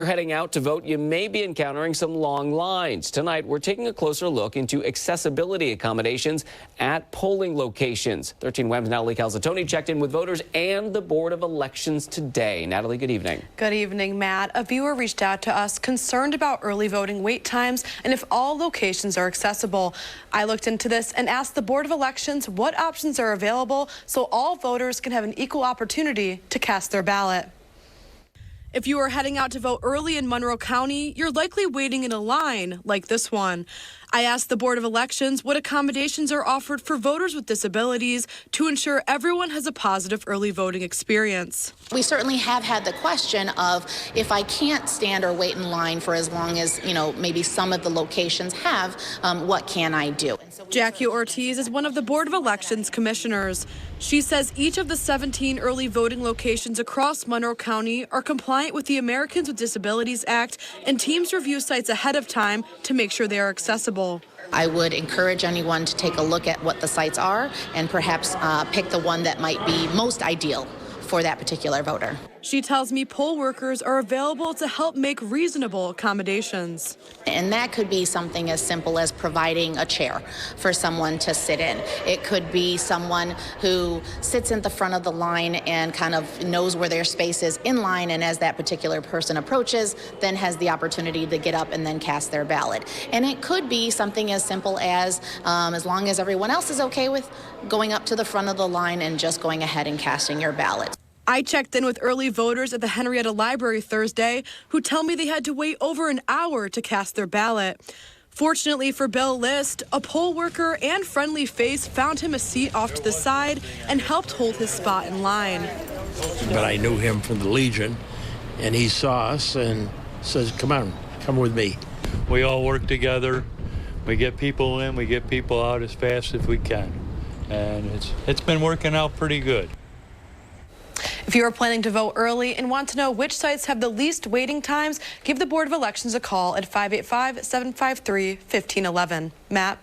heading out to vote, you may be encountering some long lines. Tonight, we're taking a closer look into accessibility accommodations at polling locations. 13 WEM's Natalie Calzatoni checked in with voters and the Board of Elections today. Natalie, good evening. Good evening, Matt. A viewer reached out to us concerned about early voting wait times and if all locations are accessible. I looked into this and asked the Board of Elections what options are available so all voters can have an equal opportunity to cast their ballot. If you are heading out to vote early in Monroe County, you're likely waiting in a line like this one. I asked the Board of Elections what accommodations are offered for voters with disabilities to ensure everyone has a positive early voting experience. We certainly have had the question of if I can't stand or wait in line for as long as, maybe some of the locations have, what can I do? Jackie Ortiz is one of the Board of Elections commissioners. She says each of the 17 early voting locations across Monroe County are compliant with the Americans with Disabilities Act, and teams review sites ahead of time to make sure they are accessible. I would encourage anyone to take a look at what the sites are and perhaps pick the one that might be most ideal for that particular voter. She tells me poll workers are available to help make reasonable accommodations. And that could be something as simple as providing a chair for someone to sit in. It could be someone who sits in the front of the line and kind of knows where their space is in line, and as that particular person approaches, then has the opportunity to get up and then cast their ballot. And it could be something as simple as long as everyone else is okay with going up to the front of the line and just going ahead and casting your ballot. I checked in with early voters at the Henrietta Library Thursday who tell me they had to wait over an hour to cast their ballot. Fortunately for Bill List, a poll worker and friendly face found him a seat off to the side and helped hold his spot in line. But I knew him from the Legion, and he saw us and says, come with me. We all work together. We get people in, we get people out as fast as we can. And it's been working out pretty good. If you are planning to vote early and want to know which sites have the least waiting times, give the Board of Elections a call at 585-753-1511. Matt?